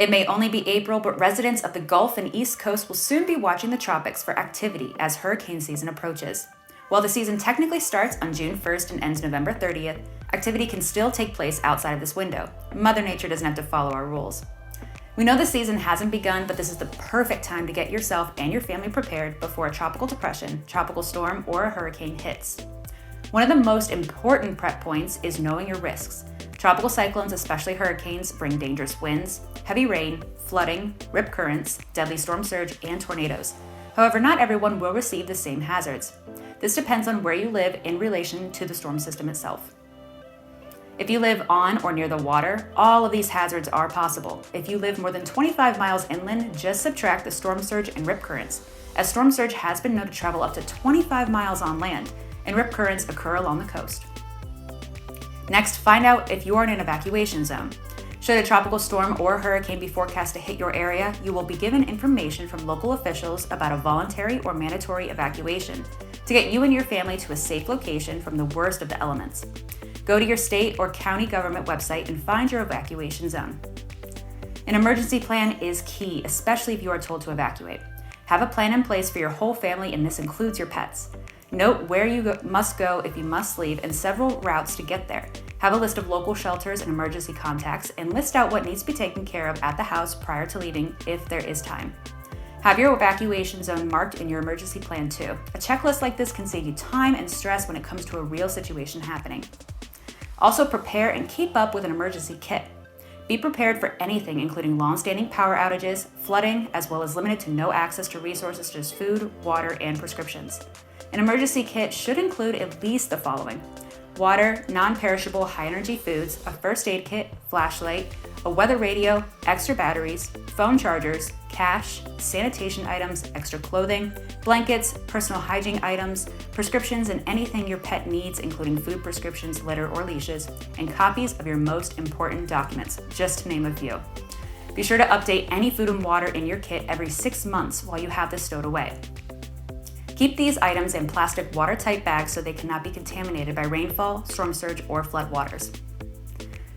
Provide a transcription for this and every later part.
It may only be April, but residents of the Gulf and East Coast will soon be watching the tropics for activity as hurricane season approaches. While the season technically starts on June 1st and ends November 30th, activity can still take place outside of this window. Mother Nature doesn't have to follow our rules. We know the season hasn't begun, but this is the perfect time to get yourself and your family prepared before a tropical depression, tropical storm, or a hurricane hits. One of the most important prep points is knowing your risks. Tropical cyclones, especially hurricanes, bring dangerous winds, heavy rain, flooding, rip currents, deadly storm surge, and tornadoes. However, not everyone will receive the same hazards. This depends on where you live in relation to the storm system itself. If you live on or near the water, all of these hazards are possible. If you live more than 25 miles inland, just subtract the storm surge and rip currents, as storm surge has been known to travel up to 25 miles on land, and rip currents occur along the coast. Next, find out if you are in an evacuation zone. Should a tropical storm or hurricane be forecast to hit your area, you will be given information from local officials about a voluntary or mandatory evacuation to get you and your family to a safe location from the worst of the elements. Go to your state or county government website and find your evacuation zone. An emergency plan is key, especially if you are told to evacuate. Have a plan in place for your whole family, and this includes your pets. Note where you must go if you must leave and several routes to get there. Have a list of local shelters and emergency contacts, and list out what needs to be taken care of at the house prior to leaving if there is time. Have your evacuation zone marked in your emergency plan too. A checklist like this can save you time and stress when it comes to a real situation happening. Also, prepare and keep up with an emergency kit. Be prepared for anything, including long-standing power outages, flooding, as well as limited to no access to resources such as food, water, and prescriptions. An emergency kit should include at least the following: water, non-perishable high-energy foods, a first aid kit, flashlight, a weather radio, extra batteries, phone chargers, cash, sanitation items, extra clothing, blankets, personal hygiene items, prescriptions, and anything your pet needs, including food prescriptions, litter, or leashes, and copies of your most important documents, just to name a few. Be sure to update any food and water in your kit every 6 months while you have this stowed away. Keep these items in plastic watertight bags so they cannot be contaminated by rainfall, storm surge, or flood waters.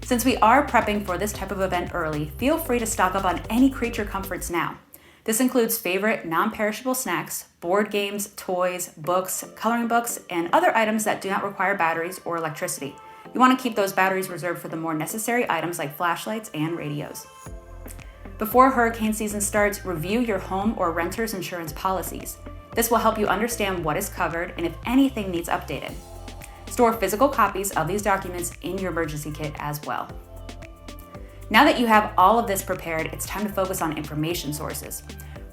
Since we are prepping for this type of event early, feel free to stock up on any creature comforts now. This includes favorite non-perishable snacks, board games, toys, books, coloring books, and other items that do not require batteries or electricity. You want to keep those batteries reserved for the more necessary items like flashlights and radios. Before hurricane season starts, review your home or renter's insurance policies. This will help you understand what is covered and if anything needs updated. Store physical copies of these documents in your emergency kit as well. Now that you have all of this prepared, it's time to focus on information sources.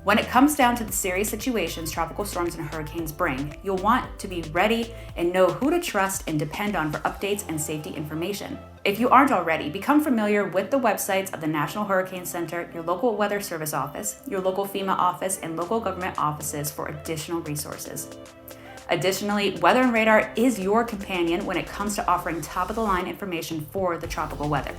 When it comes down to the serious situations tropical storms and hurricanes bring, you'll want to be ready and know who to trust and depend on for updates and safety information. If you aren't already, become familiar with the websites of the National Hurricane Center, your local Weather Service office, your local FEMA office, and local government offices for additional resources. Additionally, Weather and Radar is your companion when it comes to offering top-of-the-line information for the tropical weather.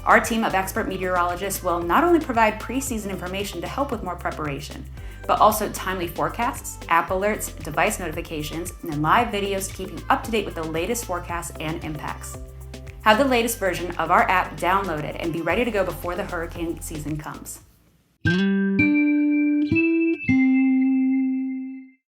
Our team of expert meteorologists will not only provide pre-season information to help with more preparation, but also timely forecasts, app alerts, device notifications, and live videos to keep you up to date with the latest forecasts and impacts. Have the latest version of our app downloaded and be ready to go before the hurricane season comes.